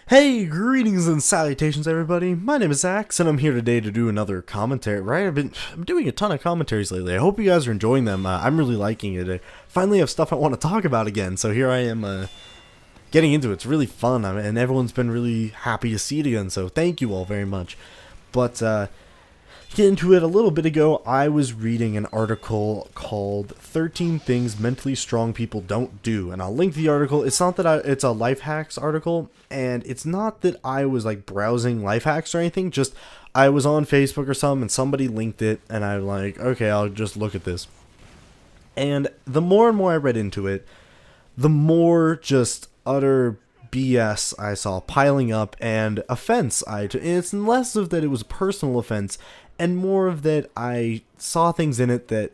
Hey, greetings and salutations, everybody. My name is Axe, and I'm here today to do another commentary. Right, I'm doing a ton of commentaries lately. I hope you guys are enjoying them. I'm really liking it. I finally have stuff I want to talk about again, so here I am, getting into it. It's really fun, and everyone's been really happy to see it again. So thank you all very much. But get into it a little bit ago. I was reading an article called 13 Things Mentally Strong People Don't Do, and I'll link the article. It's not that it's a life hacks article, and it's not that I was like browsing life hacks or anything, just I was on Facebook or something and somebody linked it, and I'm like, okay, I'll just look at this. And the more and more I read into it, the more just utter BS I saw piling up and offense it's less of that it was a personal offense and more of that I saw things in it that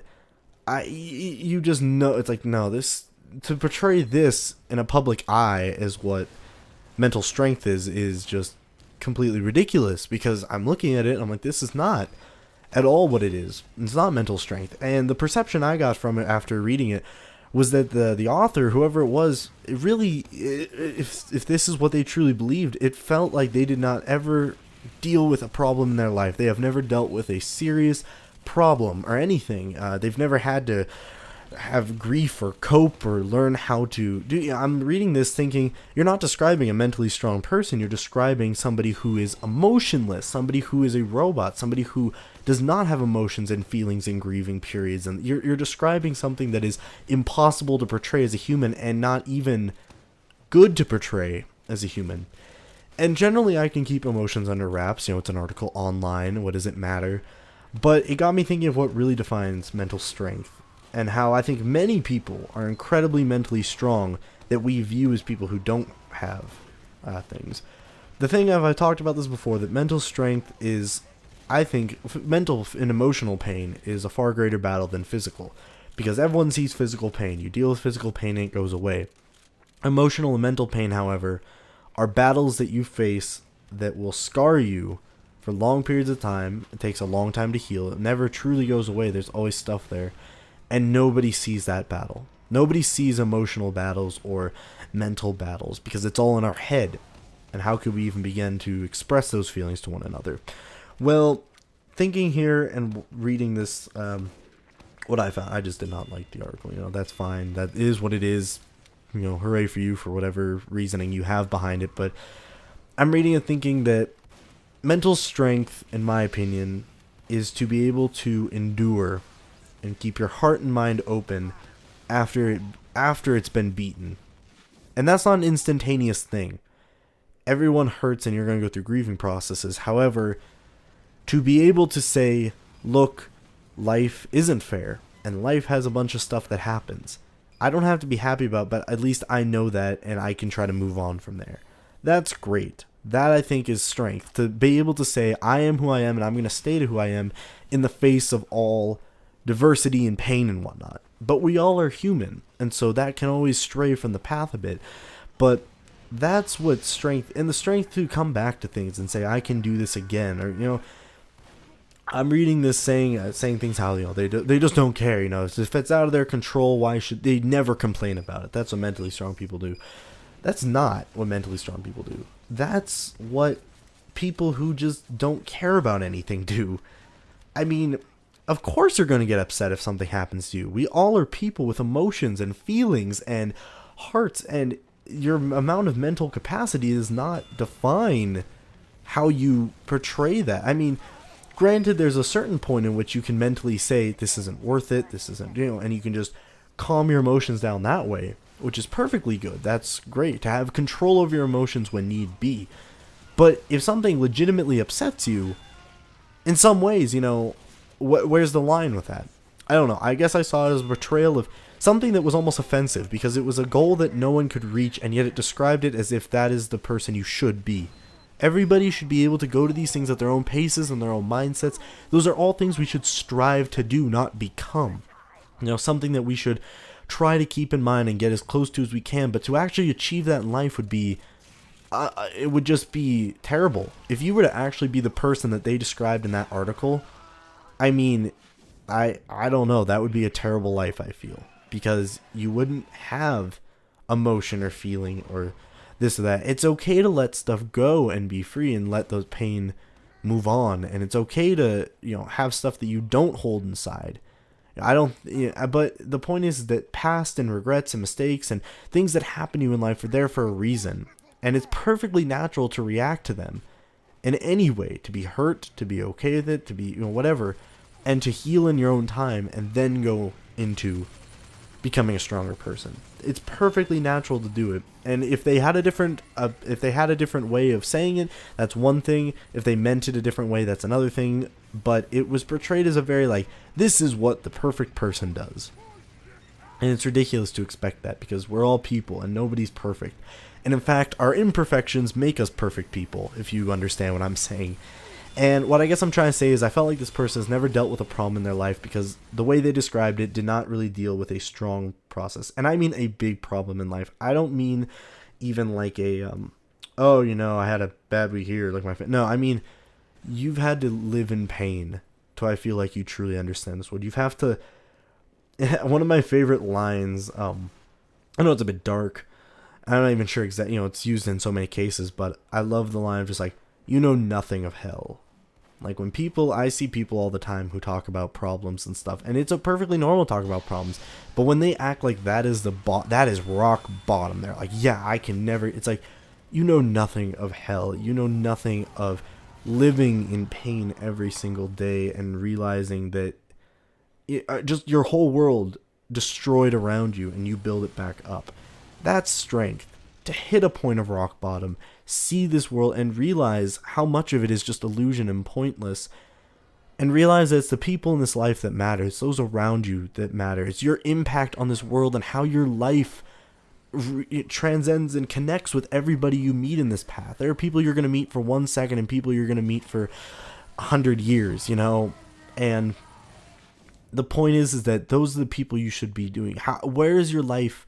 you just know, it's like, no, this, to portray this in a public eye as what mental strength is just completely ridiculous, because I'm looking at it and I'm like, this is not at all what it is. It's not mental strength. And the perception I got from it after reading it was that the author, whoever it was, it really, if this is what they truly believed, it felt like they did not ever deal with a problem in their life. They have never dealt with a serious problem or anything. They've never had to have grief or cope or learn how to do. I'm reading this thinking, you're not describing a mentally strong person, you're describing somebody who is emotionless, somebody who is a robot, somebody who does not have emotions and feelings and grieving periods, and you're describing something that is impossible to portray as a human and not even good to portray as a human. And generally I can keep emotions under wraps, it's an article online, what does it matter? But it got me thinking of what really defines mental strength, and how I think many people are incredibly mentally strong that we view as people who don't have things. The thing I've talked about this before, that mental strength is, I think, mental and emotional pain is a far greater battle than physical, because everyone sees physical pain. You deal with physical pain and it goes away. Emotional and mental pain, however, are battles that you face that will scar you for long periods of time. It takes a long time to heal. It never truly goes away. There's always stuff there. And nobody sees that battle. Nobody sees emotional battles or mental battles, because it's all in our head. And how could we even begin to express those feelings to one another? Well, thinking here and reading this, what I found, I just did not like the article. That's fine. That is what it is. Hooray for you for whatever reasoning you have behind it. But I'm reading it thinking that mental strength, in my opinion, is to be able to endure and keep your heart and mind open after it's been beaten. And that's not an instantaneous thing. Everyone hurts and you're going to go through grieving processes. However, to be able to say, look, life isn't fair and life has a bunch of stuff that happens, I don't have to be happy about, but at least I know that and I can try to move on from there. That's great. That, I think, is strength. To be able to say, I am who I am and I'm going to stay to who I am in the face of all diversity and pain and whatnot. But we all are human, and so that can always stray from the path a bit. But that's what strength, and the strength to come back to things and say, I can do this again. Or, I'm reading this saying things how, they just don't care. If it's out of their control, why should they never complain about it? That's what mentally strong people do. That's not what mentally strong people do. That's what people who just don't care about anything do. I mean, of course you're going to get upset if something happens to you. We all are people with emotions and feelings and hearts, and your amount of mental capacity does not define how you portray that. I mean, granted, there's a certain point in which you can mentally say, this isn't worth it, this isn't, and you can just calm your emotions down that way, which is perfectly good. That's great, to have control over your emotions when need be. But if something legitimately upsets you, in some ways, where's the line with that? I don't know. I guess I saw it as a betrayal of something that was almost offensive, because it was a goal that no one could reach, and yet it described it as if that is the person you should be. Everybody should be able to go to these things at their own paces and their own mindsets. Those are all things we should strive to do, not become. Something that we should try to keep in mind and get as close to as we can. But to actually achieve that in life would be, it would just be terrible. If you were to actually be the person that they described in that article, I mean, I don't know, that would be a terrible life, I feel, because you wouldn't have emotion or feeling or this or that. It's okay to let stuff go and be free and let those pain move on, and it's okay to, you know, have stuff that you don't hold inside. I don't, you know, but the point is that past and regrets and mistakes and things that happen to you in life are there for a reason, and it's perfectly natural to react to them in any way, to be hurt, to be okay with it, to be, you know, whatever, and to heal in your own time and then go into becoming a stronger person. It's perfectly natural to do it. And if they had a different way of saying it, that's one thing. If they meant it a different way, that's another thing. But it was portrayed as a very, like, this is what the perfect person does. And it's ridiculous to expect that, because we're all people and nobody's perfect. And in fact, our imperfections make us perfect people, if you understand what I'm saying. And what I guess I'm trying to say is I felt like this person has never dealt with a problem in their life, because the way they described it did not really deal with a strong process. And I mean a big problem in life. I don't mean even like a, oh, you know, I had a bad week here, like no, I mean, you've had to live in pain till I feel like you truly understand this word. You've have to, one of my favorite lines, I know it's a bit dark, I'm not even sure exactly, you know, it's used in so many cases, but I love the line of just like, you know nothing of hell. Like, when I see people all the time who talk about problems and stuff, and it's a perfectly normal talk about problems, but when they act like that is that is rock bottom, they're like, yeah, I can never, it's like, you know nothing of hell, you know nothing of living in pain every single day and realizing that just your whole world destroyed around you and you build it back up. That's strength. To hit a point of rock bottom, see this world and realize how much of it is just illusion and pointless, and realize that it's the people in this life that matter. It's those around you that matter. It's your impact on this world and how your life it transcends and connects with everybody you meet in this path. There are people you're going to meet for 1 second and people you're going to meet for 100 years, you know, and the point is that those are the people you should be doing. Where is your life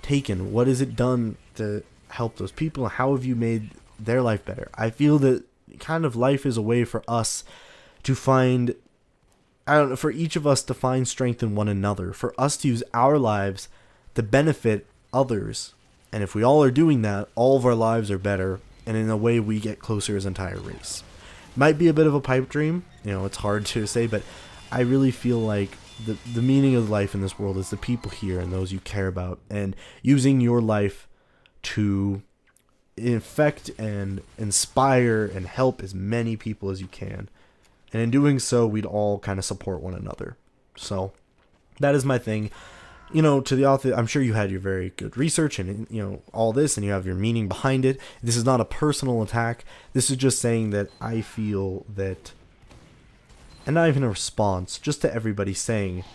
taken? What has it done to help those people? How have you made their life better? I feel that kind of life is a way for us to find, I don't know, for each of us to find strength in one another, for us to use our lives to benefit others. And if we all are doing that, all of our lives are better, and in a way we get closer as an entire race. Might be a bit of a pipe dream, you know, it's hard to say, but I really feel like the meaning of life in this world is the people here and those you care about, and using your life to infect and inspire and help as many people as you can. And in doing so, we'd all kind of support one another. So that is my thing. You know, to the author, I'm sure you had your very good research and, you know, all this, and you have your meaning behind it. This is not a personal attack. This is just saying that I feel that, and not even a response, just to everybody saying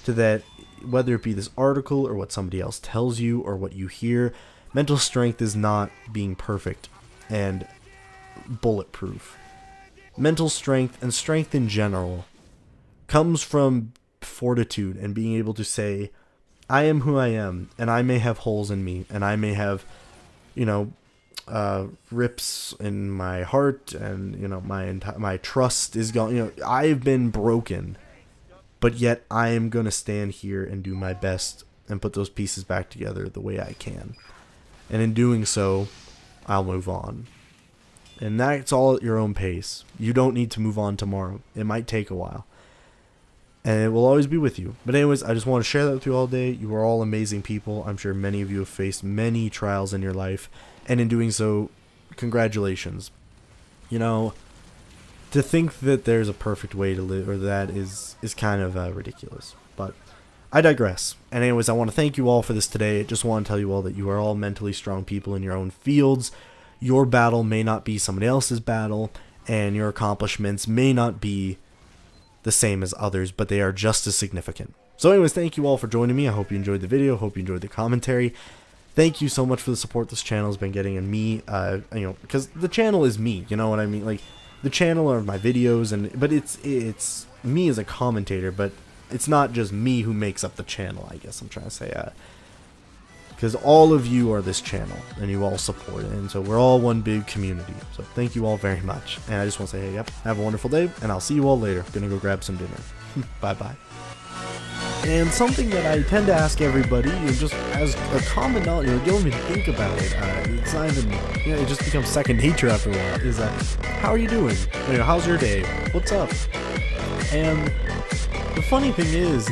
to that, whether it be this article or what somebody else tells you or what you hear, mental strength is not being perfect and bulletproof. Mental strength and strength in general comes from fortitude and being able to say, I am who I am, and I may have holes in me, and I may have, you know, rips in my heart, and, you know, my trust is gone. You know, I've been broken, but yet I am going to stand here and do my best and put those pieces back together the way I can. And in doing so, I'll move on. And that's all at your own pace. You don't need to move on tomorrow. It might take a while. And it will always be with you. But anyways, I just want to share that with you all day. You are all amazing people. I'm sure many of you have faced many trials in your life. And in doing so, congratulations. You know, to think that there's a perfect way to live, or that is kind of ridiculous. But I digress. And anyways, I want to thank you all for this today. I just want to tell you all that you are all mentally strong people in your own fields. Your battle may not be somebody else's battle, and your accomplishments may not be the same as others, but they are just as significant. So anyways, thank you all for joining me. I hope you enjoyed the video. Hope you enjoyed the commentary. Thank you so much for the support this channel has been getting, and me, you know, because the channel is me, you know what I mean? Like, the channel are my videos, but it's me as a commentator, but it's not just me who makes up the channel, I guess I'm trying to say. because all of you are this channel and you all support it, and so we're all one big community. So thank you all very much, and I just want to say, hey, yep, have a wonderful day, and I'll see you all later. Gonna go grab some dinner. Bye bye. And something that I tend to ask everybody, just as a common knowledge, you don't even think about it, it's not even, it just becomes second nature after a while, is that, how are you doing? How's your day? What's up? And the funny thing is